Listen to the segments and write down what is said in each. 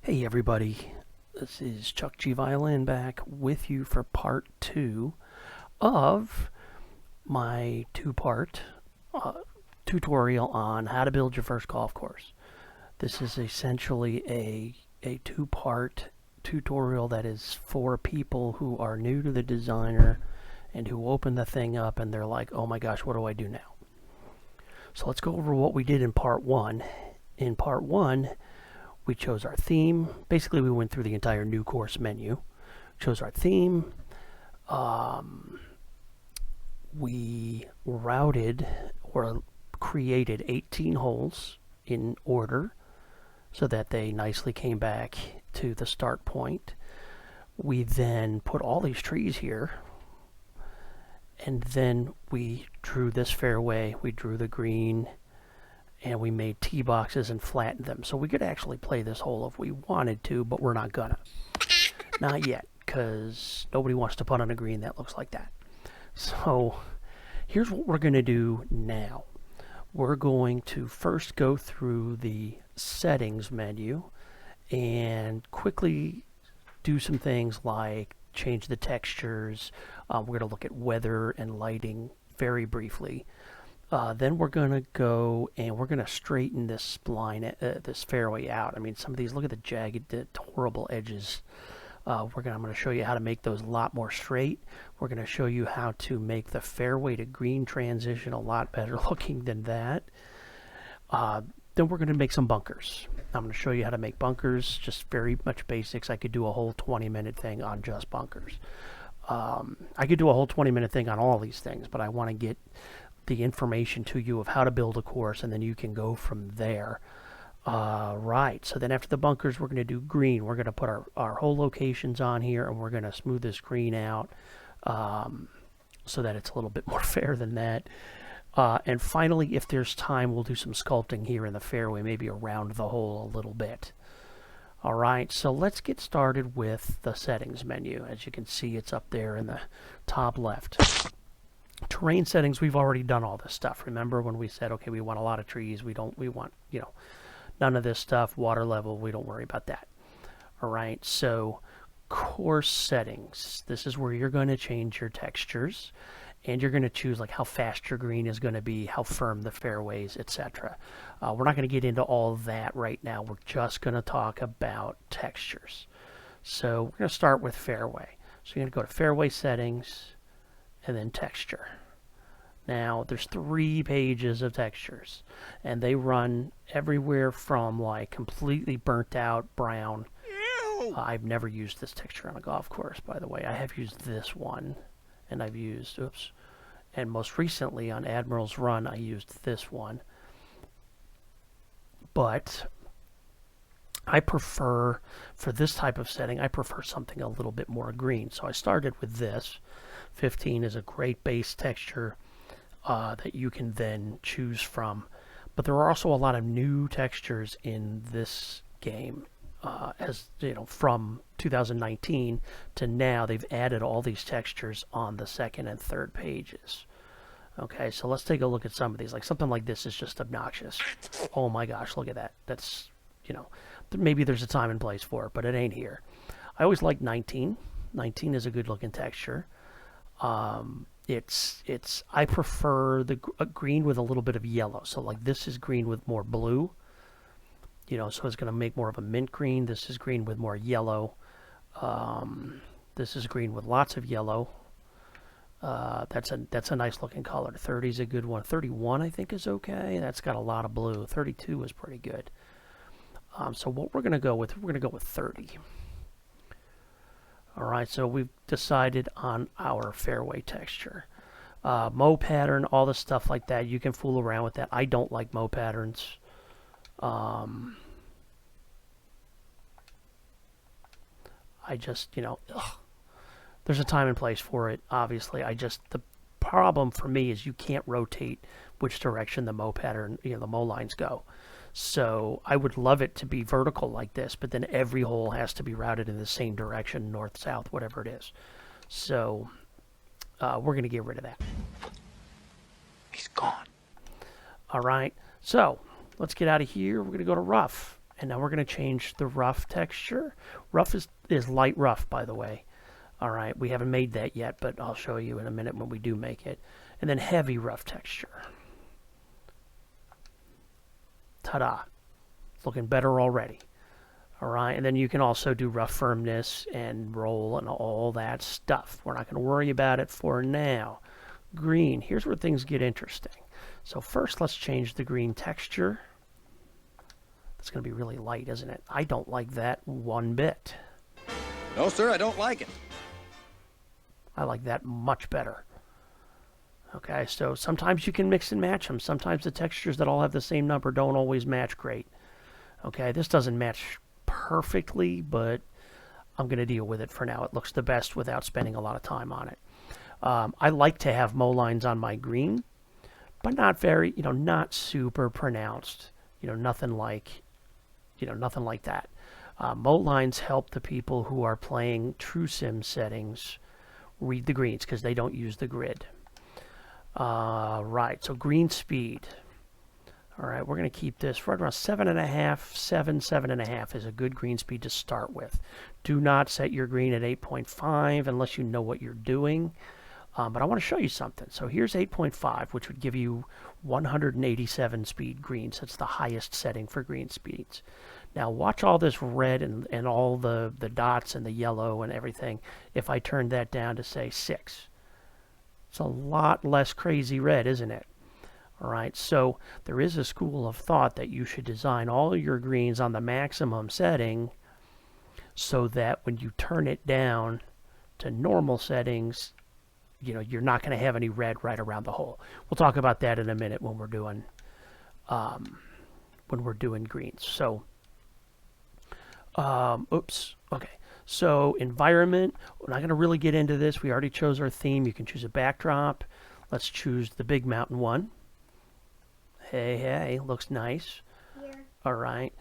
Hey everybody, this is Chuck G Violin back with you for part 2 of my two-part tutorial on how to build your first golf course. This is essentially a two-part tutorial that is for people who are new to the designer and who open the thing up and they're like, oh my gosh, what do I do now? So let's go over what we did in part 1. In part 1, we chose our theme. Basically, we went through the entire new course menu. Chose our theme. We routed or created 18 holes in order so that they nicely came back to the start point. We then put all these trees here. And then we drew this fairway. We drew the green. And we made tee boxes and flattened them. So we could actually play this hole if we wanted to, but we're not gonna. Not yet, because nobody wants to putt on a green that looks like that. So here's what we're gonna do now. We're going to first go through the settings menu and quickly do some things like change the textures. We're gonna look at weather and lighting very briefly. Then we're going to go and we're going to straighten this spline, this fairway out. I mean, some of these, look at the jagged, horrible edges. I'm going to show you how to make those a lot more straight. We're going to show you how to make the fairway to green transition a lot better looking than that. Then we're going to make some bunkers. I'm going to show you how to make bunkers, just very much basics. I could do a whole 20-minute thing on just bunkers. I could do a whole 20-minute thing on all these things, but I want to get the information to you of how to build a course, and then you can go from there. Right, so then after the bunkers, we're going to do green. We're going to put our hole locations on here, and we're going to smooth this green out so that it's a little bit more fair than that. And finally, if there's time, we'll do some sculpting here in the fairway, maybe around the hole a little bit. All right, so let's get started with the settings menu. As you can see, it's up there in the top left. Terrain settings, we've already done all this stuff. Remember when we said, okay, we want a lot of trees, we want, none of this stuff, water level, we don't worry about that. All right, so course settings. This is where you're going to change your textures, and you're going to choose like how fast your green is going to be, how firm the fairways, etc. We're not going to get into all that right now. We're just going to talk about textures. So we're going to start with fairway. So you're going to go to fairway settings, and then texture. Now there's 3 pages of textures, and they run everywhere from like completely burnt out brown. I've never used this texture on a golf course, by the way. I have used this one, and I've used, and most recently on Admiral's Run I used this one. But I prefer, for this type of setting, I prefer something a little bit more green. So I started with this. 15 is a great base texture that you can then choose from. But there are also a lot of new textures in this game. As you know, from 2019 to now, they've added all these textures on the second and third pages. Okay, so let's take a look at some of these. Like something like this is just obnoxious. Oh my gosh, look at that. That's, maybe there's a time and place for it, but it ain't here. I always like 19. 19 is a good looking texture. I prefer the green with a little bit of yellow. So like this is green with more blue. So it's going to make more of a mint green. This is green with more yellow. This is green with lots of yellow. That's a nice looking color. 30 is a good one. 31 I think is okay. That's got a lot of blue. 32 is pretty good. So what we're going to go with, 30. All right, so we've decided on our fairway texture. Mow pattern, all the stuff like that, you can fool around with that. I don't like mow patterns. I just, there's a time and place for it, obviously. The problem for me is you can't rotate which direction the mow pattern, the mow lines go. So I would love it to be vertical like this, but then every hole has to be routed in the same direction, north, south, whatever it is. So we're going to get rid of that. He's gone. All right. So let's get out of here. We're going to go to rough. And now we're going to change the rough texture. Rough is light rough, by the way. All right, we haven't made that yet, but I'll show you in a minute when we do make it. And then heavy rough texture. Ta-da. It's looking better already. All right, and then you can also do rough firmness and roll and all that stuff. We're not going to worry about it for now. Green, here's where things get interesting. So first, let's change the green texture. It's going to be really light, isn't it? I don't like that one bit. No, sir, I don't like it. I like that much better. Okay, so sometimes you can mix and match them. Sometimes the textures that all have the same number don't always match great. Okay, this doesn't match perfectly, but I'm going to deal with it for now. It looks the best without spending a lot of time on it. I like to have mow lines on my green, but not very, not super pronounced. Nothing like that. Mow lines help the people who are playing true sim settings read the greens because they don't use the grid. Right, so green speed. All right, we're going to keep this right around 7.5, 7.5 is a good green speed to start with. Do not set your green at 8.5 unless you know what you're doing. But I want to show you something. So here's 8.5, which would give you 187 speed greens. That's the highest setting for green speeds. Now watch all this red and all the dots and the yellow and everything. If I turn that down to, say, 6. It's a lot less crazy red, isn't it? All right, so there is a school of thought that you should design all of your greens on the maximum setting so that when you turn it down to normal settings, you're not going to have any red right around the hole. We'll talk about that in a minute when we're doing greens. So, oops, okay. So environment, we're not going to really get into this. We already chose our theme. You can choose a backdrop. Let's choose the big mountain one. Hey, looks nice. Yeah. All right.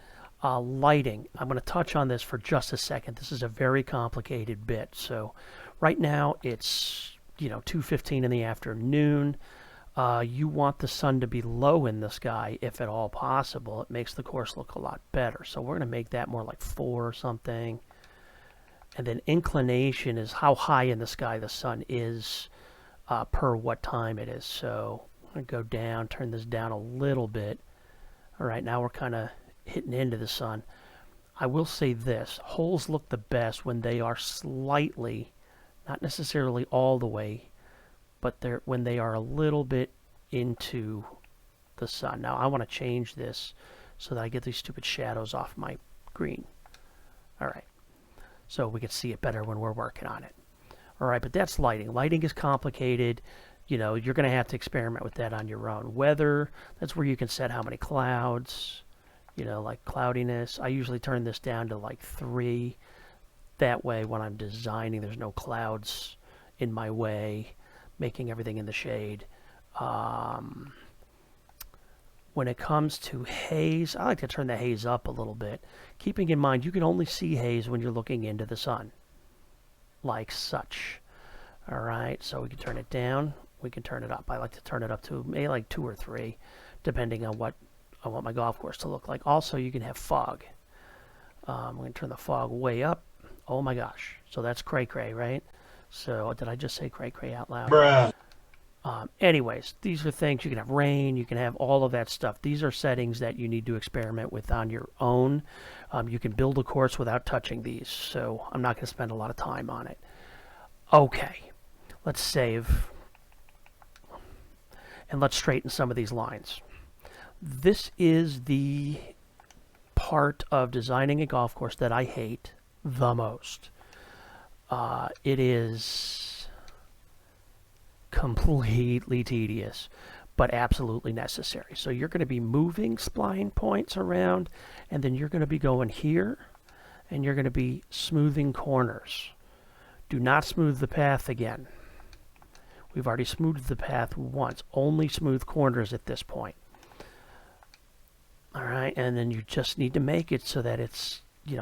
Lighting. I'm going to touch on this for just a second. This is a very complicated bit. So right now it's 2:15 in the afternoon. You want the sun to be low in the sky if at all possible. It makes the course look a lot better. So we're going to make that more like 4 or something. And then inclination is how high in the sky the sun is per what time it is. So I'm going to go down, turn this down a little bit. All right, now we're kind of hitting into the sun. I will say this. Holes look the best when they are slightly, not necessarily all the way, but when they are a little bit into the sun. Now I want to change this so that I get these stupid shadows off my green. All right. So we can see it better when we're working on it. All right, but that's lighting. Lighting is complicated. You're going to have to experiment with that on your own. Weather, that's where you can set how many clouds, like cloudiness. I usually turn this down to like 3. That way, when I'm designing, there's no clouds in my way, making everything in the shade. When it comes to haze, I like to turn the haze up a little bit, keeping in mind you can only see haze when you're looking into the sun, like such. All right, so we can turn it down, we can turn it up. I like to turn it up to maybe like 2 or 3, depending on what I want my golf course to look like. Also, you can have fog. I'm going to turn the fog way up. Oh my gosh, so that's cray-cray, right? So did I just say cray-cray out loud? Bruh. Anyways, these are things. You can have rain, you can have all of that stuff. These are settings that you need to experiment with on your own. You can build a course without touching these, so I'm not going to spend a lot of time on it. Okay, let's save. And let's straighten some of these lines. This is the part of designing a golf course that I hate the most. It is completely tedious, but absolutely necessary. So you're going to be moving spline points around, and then you're going to be going here, and you're going to be smoothing corners. Do not smooth the path again. We've already smoothed the path once. Only smooth corners at this point. All right, and then you just need to make it so that it's,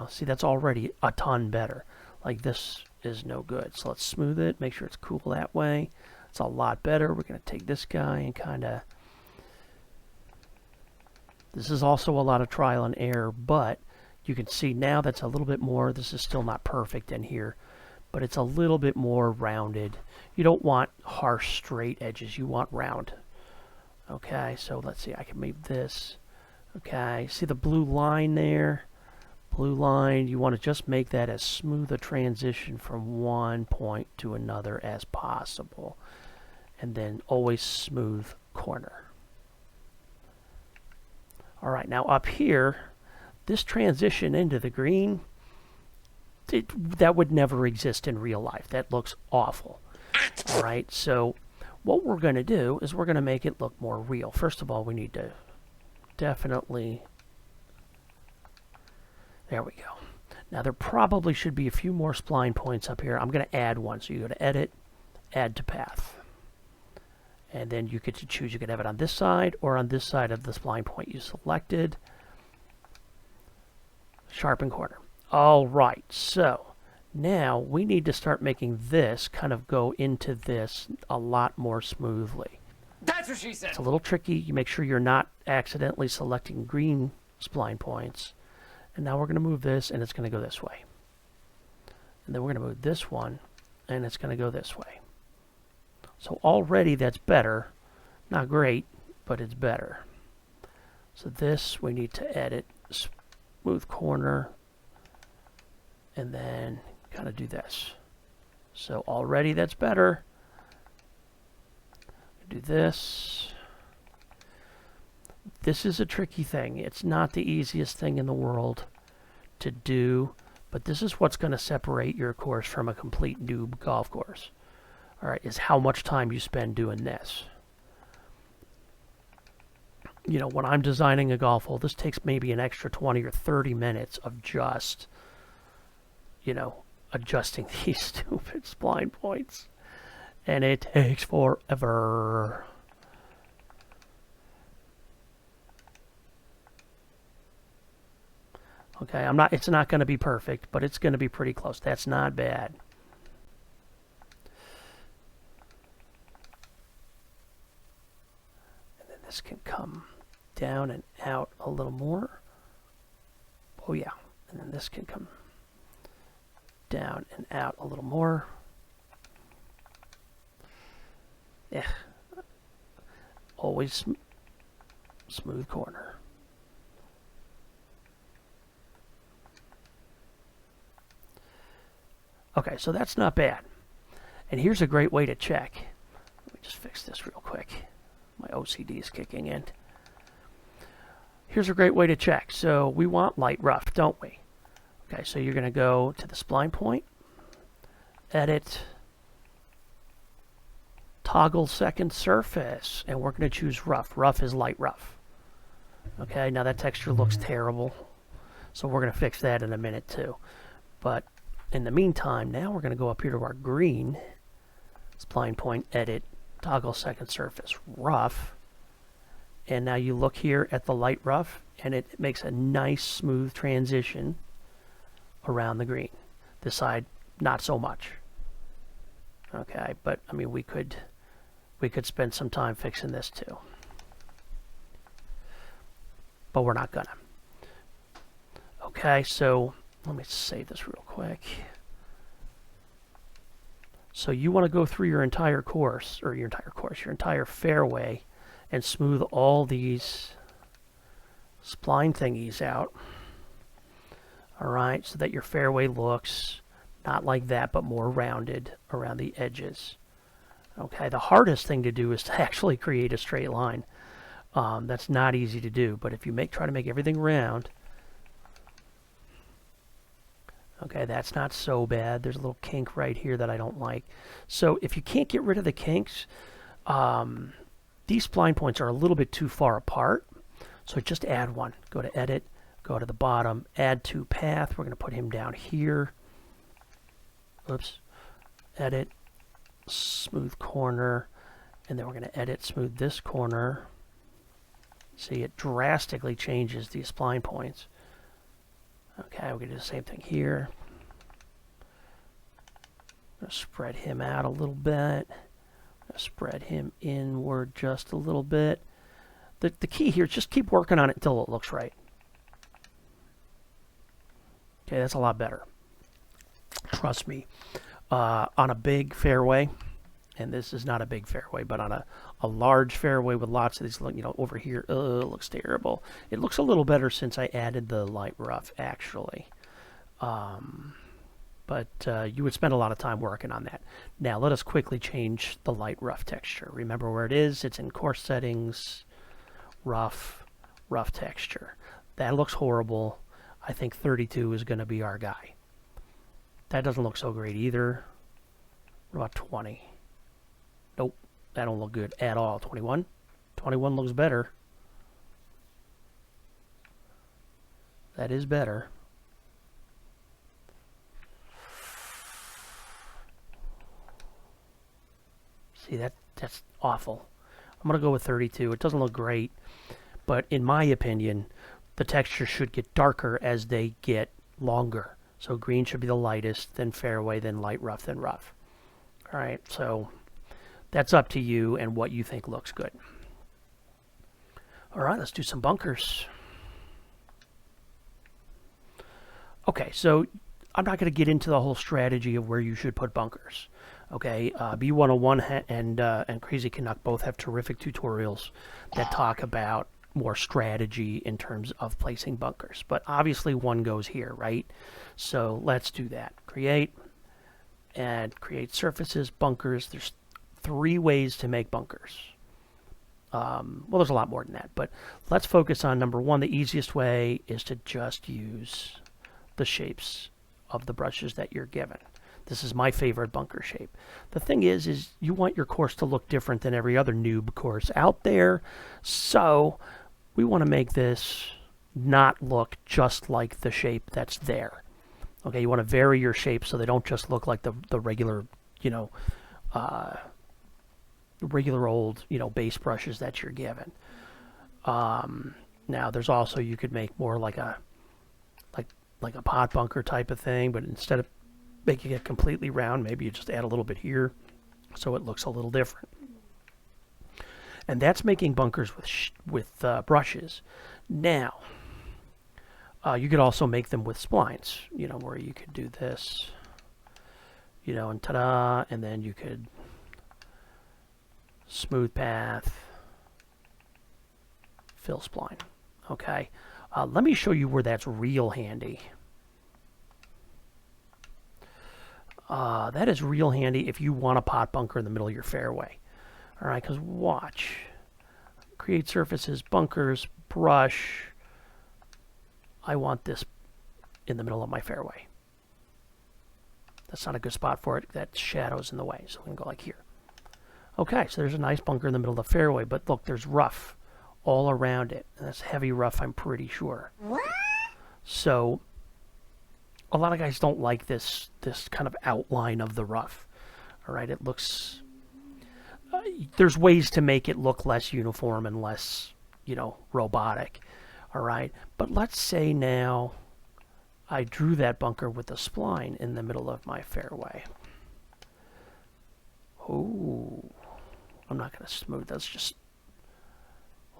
see, that's already a ton better. Like this is no good. So let's smooth it, make sure it's cool that way. It's a lot better. We're going to take this guy and kind of... This is also a lot of trial and error, but You can see now that's a little bit more. This is still not perfect in here, but it's a little bit more rounded. You don't want harsh straight edges. You want round. Okay, so let's see. I can move this. Okay, see the blue line there? Blue line, you want to just make that as smooth a transition from one point to another as possible. And then always smooth corner. All right, now up here, this transition into the green, that would never exist in real life. That looks awful. All right, so what we're going to do is we're going to make it look more real. First of all, we need to definitely... There we go. Now there probably should be a few more spline points up here. I'm going to add one. So you go to Edit, Add to Path. And then you get to choose. You could have it on this side or on this side of the spline point you selected. Sharpen corner. All right. So now we need to start making this kind of go into this a lot more smoothly. That's what she said. It's a little tricky. You make sure you're not accidentally selecting green spline points. And now we're going to move this, and it's going to go this way. And then we're going to move this one, and it's going to go this way. So already that's better. Not great, but it's better. So this we need to edit, smooth corner, and then kind of do this. So already that's better. Do this. This is a tricky thing. It's not the easiest thing in the world to do, but this is what's going to separate your course from a complete noob golf course. All right, is how much time you spend doing this. You know, when I'm designing a golf hole, this takes maybe an extra 20 or 30 minutes of just, you know, adjusting these stupid spline points. And it takes forever. Okay, it's not going to be perfect, but it's going to be pretty close. That's not bad. And then this can come down and out a little more. Oh yeah, and then this can come down and out a little more. Yeah. Always smooth corner. Okay, so that's not bad. And here's a great way to check. Let me just fix this real quick. My OCD is kicking in. Here's a great way to check. So we want light rough, don't we? Okay, so you're going to go to the spline point, edit, toggle second surface, and we're going to choose rough. Rough is light rough. Okay, now that texture looks terrible, so we're going to fix that in a minute too. But in the meantime, now we're going to go up here to our green, spline point, edit, toggle second surface, rough. And now you look here at the light rough, and it makes a nice smooth transition around the green. This side, not so much. Okay, but I mean, we could spend some time fixing this too. But we're not gonna. Okay, so let me save this real quick. So you want to go through your entire course, or your entire fairway, and smooth all these spline thingies out. All right, so that your fairway looks not like that, but more rounded around the edges. Okay, the hardest thing to do is to actually create a straight line. That's not easy to do, but if you try to make everything round, okay, that's not so bad. There's a little kink right here that I don't like. So if you can't get rid of the kinks, these spline points are a little bit too far apart. So just add one. Go to Edit, go to the bottom, Add to Path. We're going to put him down here. Oops. Edit, smooth corner, and then we're going to edit, smooth this corner. See, it drastically changes these spline points. Okay, we're going to do the same thing here. I'm going to spread him out a little bit. I'm going to spread him inward just a little bit. The key here is just keep working on it until it looks right. Okay, that's a lot better. Trust me. On a big fairway, and this is not a big fairway, but on a large fairway with lots of these, over here, it looks terrible. It looks a little better since I added the light rough, actually. But you would spend a lot of time working on that. Now, let us quickly change the light rough texture. Remember where it is? It's in course settings, rough texture. That looks horrible. I think 32 is going to be our guy. That doesn't look so great either. What about 20? Nope, that don't look good at all. 21? 21 looks better. That is better. See, that's awful. I'm going to go with 32. It doesn't look great, but in my opinion, the texture should get darker as they get longer. So green should be the lightest, then fairway, then light rough, then rough. All right, so that's up to you and what you think looks good. All right, let's do some bunkers. Okay, so I'm not going to get into the whole strategy of where you should put bunkers. Okay, B101 and Crazy Canuck both have terrific tutorials that talk about more strategy in terms of placing bunkers. But obviously one goes here, right? So let's do that. Create, and create surfaces, bunkers. There's 3 ways to make bunkers. Well, there's a lot more than that, but let's focus on number 1. The easiest way is to just use the shapes of the brushes that you're given. This is my favorite bunker shape. The thing is you want your course to look different than every other noob course out there. So we want to make this not look just like the shape that's there. Okay, you want to vary your shapes so they don't just look like the regular, regular old, base brushes that you're given. Now, there's also, you could make more like a pot bunker type of thing, but instead of making it completely round, maybe you just add a little bit here so it looks a little different. And that's making bunkers with brushes. Now, you could also make them with splines, where you could do this, and ta-da, and then you could smooth path, fill spline. Okay, let me show you where that's real handy. That is real handy if you want a pot bunker in the middle of your fairway. All right, because watch. Create surfaces, bunkers, brush. I want this in the middle of my fairway. That's not a good spot for it. That shadow's in the way, so we can go like here. Okay, so there's a nice bunker in the middle of the fairway, but look, there's rough all around it. And that's heavy rough, I'm pretty sure. What? So a lot of guys don't like this kind of outline of the rough. All right, it looks... there's ways to make it look less uniform and less, robotic. All right, but let's say now I drew that bunker with a spline in the middle of my fairway. Oh, I'm not going to smooth. That's just...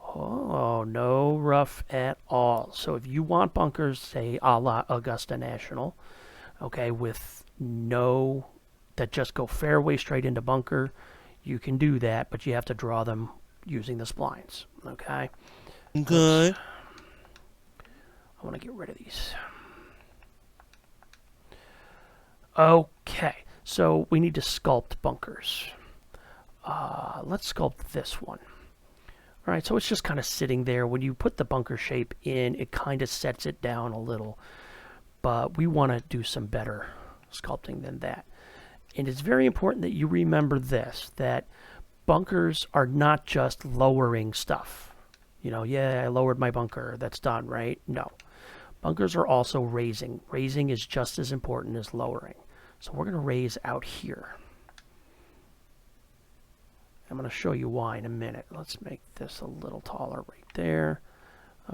oh, no rough at all. So if you want bunkers, say a la Augusta National, okay, with no... that just go fairway straight into bunker, you can do that, but you have to draw them using the splines, okay? Okay. I want to get rid of these. Okay, so we need to sculpt bunkers. Let's sculpt this one. All right, so it's just kind of sitting there. When you put the bunker shape in, it kind of sets it down a little. But we want to do some better sculpting than that. And it's very important that you remember this, that bunkers are not just lowering stuff. Yeah, I lowered my bunker. That's done, right? No. Bunkers are also raising. Raising is just as important as lowering. So we're going to raise out here. I'm going to show you why in a minute. Let's make this a little taller right there.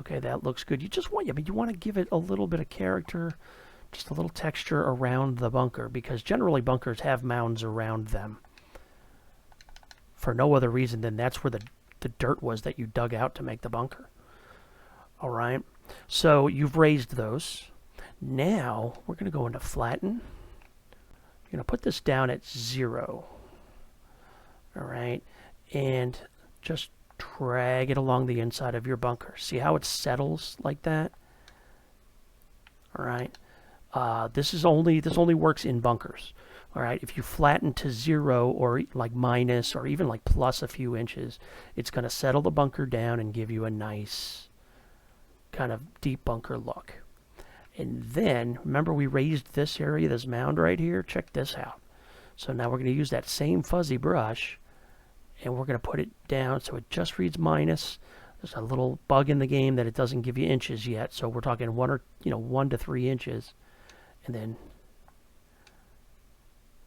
Okay, that looks good. You just want, you want to give it a little bit of character, just a little texture around the bunker, because generally bunkers have mounds around them for no other reason than that's where the dirt was that you dug out to make the bunker. All right, so you've raised those. Now we're going to go into flatten. You're going to put this down at 0. All right, and just drag it along the inside of your bunker. See how it settles like that? All right. This only works in bunkers. All right. If you flatten to 0 or like minus or even like plus a few inches, it's going to settle the bunker down and give you a nice kind of deep bunker look. And then remember we raised this area, this mound right here. Check this out. So now we're going to use that same fuzzy brush, and we're going to put it down so it just reads minus. There's a little bug in the game that it doesn't give you inches yet, so we're talking 1 to 3 inches, and then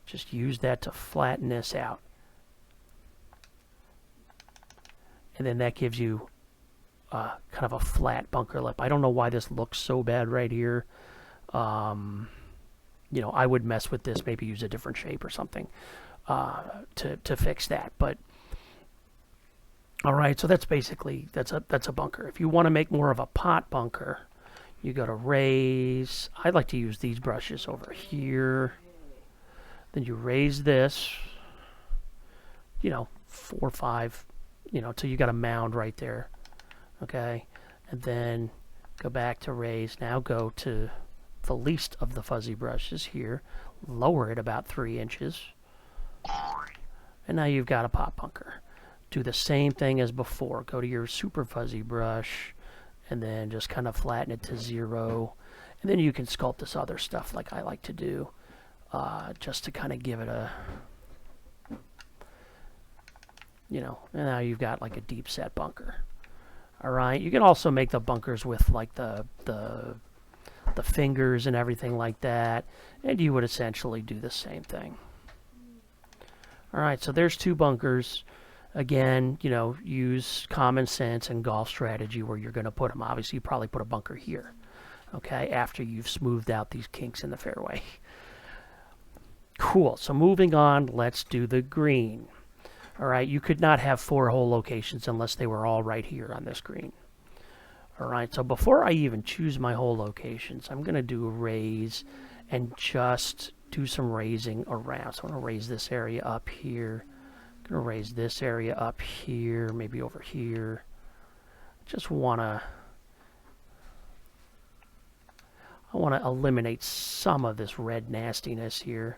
just use that to flatten this out. And then that gives you kind of a flat bunker lip. I don't know why this looks so bad right here. I would mess with this, maybe use a different shape or something to fix that. But all right, so that's basically that's a bunker. If you want to make more of a pot bunker, you go to raise. I like to use these brushes over here. Then you raise this, 4 or 5, till you got a mound right there. Okay, and then go back to raise. Now go to the least of the fuzzy brushes here, lower it about 3 inches, and now you've got a pot bunker. Do the same thing as before. Go to your super fuzzy brush and then just kind of flatten it to 0, and then you can sculpt this other stuff like I like to do, just to kind of give it a, and now you've got like a deep set bunker. All right, you can also make the bunkers with like the fingers and everything like that, and you would essentially do the same thing. All right, so there's 2 bunkers. Again, use common sense and golf strategy where you're going to put them. Obviously, you probably put a bunker here, okay, after you've smoothed out these kinks in the fairway. Cool, so moving on, let's do the green. All right, you could not have 4 hole locations unless they were all right here on this green. All right, so before I even choose my hole locations, I'm going to do a raise and just do some raising around. So I'm going to raise this area up here. I'm going to raise this area up here, maybe over here. Just I want to eliminate some of this red nastiness here.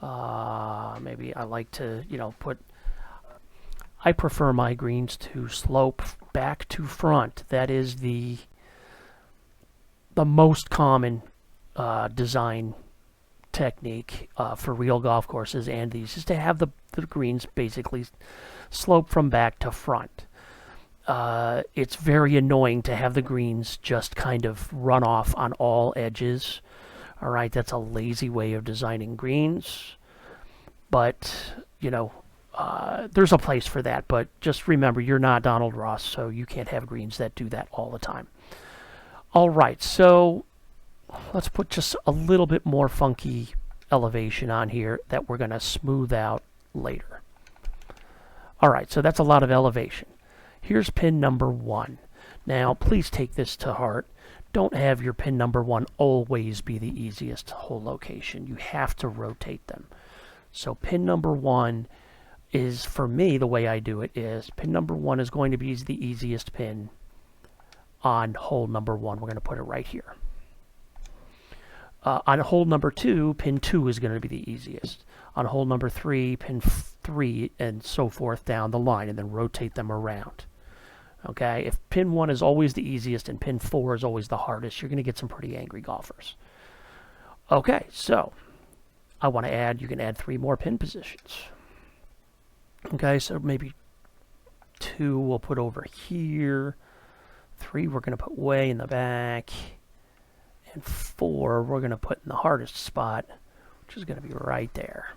Maybe I like to, I prefer my greens to slope back to front. That is the most common design technique for real golf courses and these, is to have the greens basically slope from back to front. It's very annoying to have the greens just kind of run off on all edges. All right, that's a lazy way of designing greens, but there's a place for that. But just remember, you're not Donald Ross, so you can't have greens that do that all the time. All right, so let's put just a little bit more funky elevation on here that we're going to smooth out later. All right, so that's a lot of elevation. Here's pin number 1. Now, please take this to heart. Don't have your pin number 1 always be the easiest hole location. You have to rotate them. So pin number 1 is, for me, the way I do it is, pin number 1 is going to be the easiest pin on hole number 1. We're going to put it right here. On hole number 2, pin 2 is going to be the easiest. On hole number 3, pin 3, and so forth down the line, and then rotate them around. Okay, if pin 1 is always the easiest and pin 4 is always the hardest, you're going to get some pretty angry golfers. Okay, so I want to add, you can add 3 more pin positions. Okay, so maybe 2 we'll put over here. 3 we're going to put way in the back. And 4 we're going to put in the hardest spot, which is going to be right there.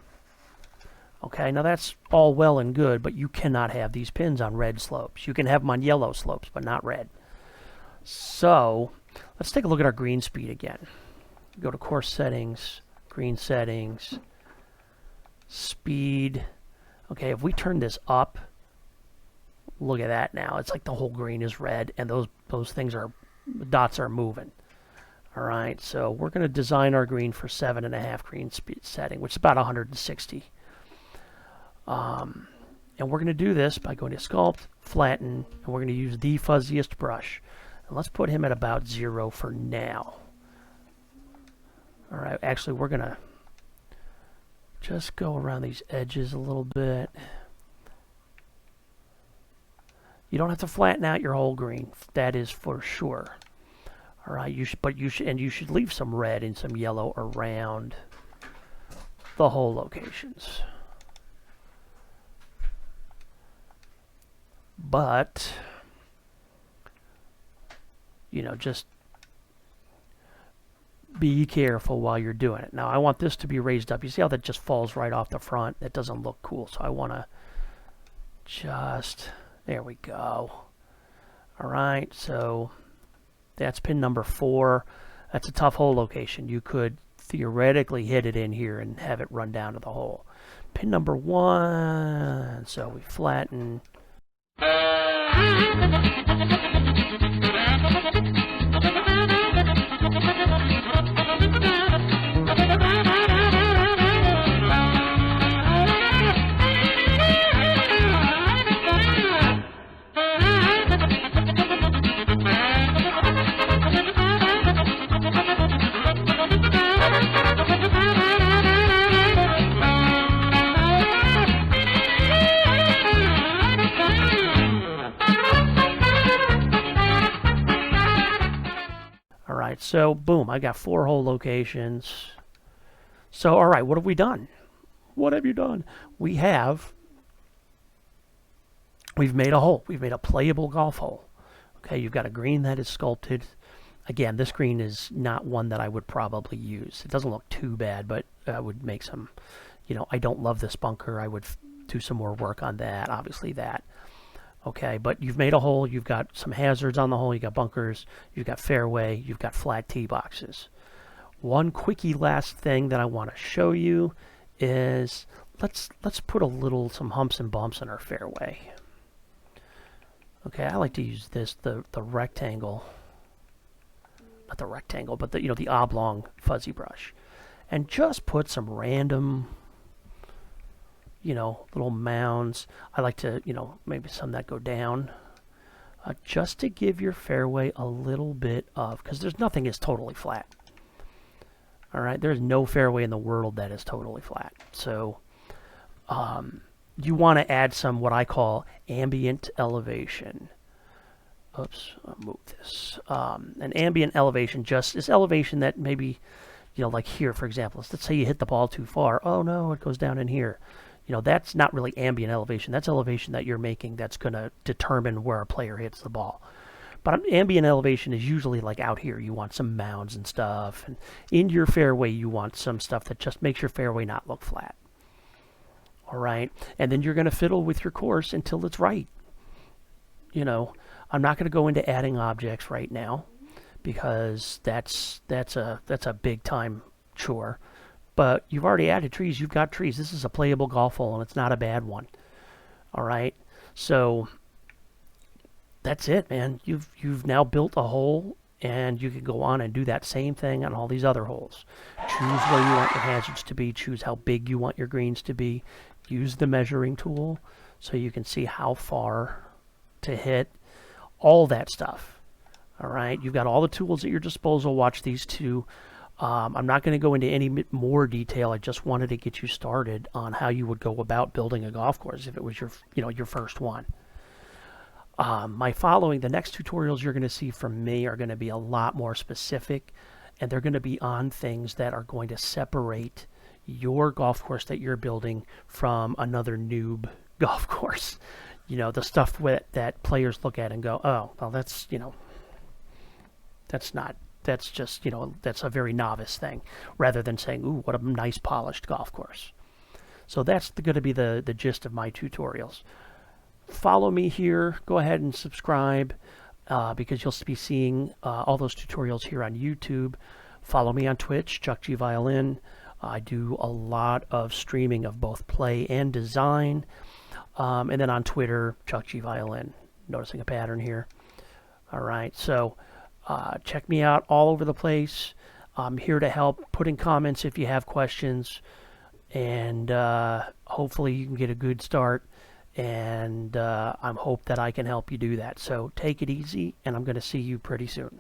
Okay, now that's all well and good, but you cannot have these pins on red slopes. You can have them on yellow slopes, but not red. So let's take a look at our green speed again. Go to course settings, green settings, speed. Okay, if we turn this up, look at that now. It's like the whole green is red, and those things are, dots are moving. All right, so we're going to design our green for 7.5 green speed setting, which is about 160. And we're going to do this by going to Sculpt, Flatten, and we're going to use the fuzziest brush. And let's put him at about 0 for now. All right, actually, we're going to just go around these edges a little bit. You don't have to flatten out your whole green. That is for sure. All right, you should leave some red and some yellow around the hole locations. But just be careful while you're doing it. Now I want this to be raised up. You see how that just falls right off the front? That doesn't look cool. So I want to just, there we go. All right, so that's pin number 4. That's a tough hole location. You could theoretically hit it in here and have it run down to the hole. Pin number 1, so we flatten. So, boom, I got 4 hole locations. So, all right, what have we done? What have you done? We've made a hole. We've made a playable golf hole. Okay, you've got a green that is sculpted. Again, this green is not one that I would probably use. It doesn't look too bad, but I would make some, I don't love this bunker. I would do some more work on that, obviously that. Okay, but you've made a hole, you've got some hazards on the hole, you've got bunkers, you've got fairway, you've got flat tee boxes. One quickie last thing that I want to show you is let's put some humps and bumps in our fairway. Okay, I like to use the rectangle, not the rectangle, but the oblong fuzzy brush, and just put some random little mounds. I like to, maybe some that go down, just to give your fairway a little bit of, because there's nothing is totally flat. All right, there's no fairway in the world that is totally flat. So you want to add some what I call ambient elevation. Oops, I'll move this. An ambient elevation just is elevation that maybe, like here, for example. Let's say you hit the ball too far. Oh no, it goes down in here. That's not really ambient elevation. That's elevation that you're making that's going to determine where a player hits the ball. But ambient elevation is usually like out here. You want some mounds and stuff. And in your fairway, you want some stuff that just makes your fairway not look flat. All right? And then you're going to fiddle with your course until it's right. I'm not going to go into adding objects right now because that's a big time chore. But you've already added trees. You've got trees. This is a playable golf hole, and it's not a bad one. All right? So that's it, man. You've now built a hole, and you can go on and do that same thing on all these other holes. Choose where you want your hazards to be. Choose how big you want your greens to be. Use the measuring tool so you can see how far to hit. All that stuff. All right? You've got all the tools at your disposal. Watch these two. I'm not going to go into any more detail. I just wanted to get you started on how you would go about building a golf course if it was your first one. The next tutorials you're going to see from me are going to be a lot more specific, and they're going to be on things that are going to separate your golf course that you're building from another noob golf course. The stuff that players look at and go, oh, well, that's that's a very novice thing, rather than saying, ooh, what a nice polished golf course. So that's going to be the gist of my tutorials. Follow me here. Go ahead and subscribe because you'll be seeing all those tutorials here on YouTube. Follow me on Twitch, Chuck G Violin. I do a lot of streaming of both play and design. And then on Twitter, Chuck G Violin. Noticing a pattern here. All right, so Check me out all over the place. I'm here to help. Put in comments if you have questions, and hopefully you can get a good start. And I'm hope that I can help you do that. So take it easy, and I'm going to see you pretty soon.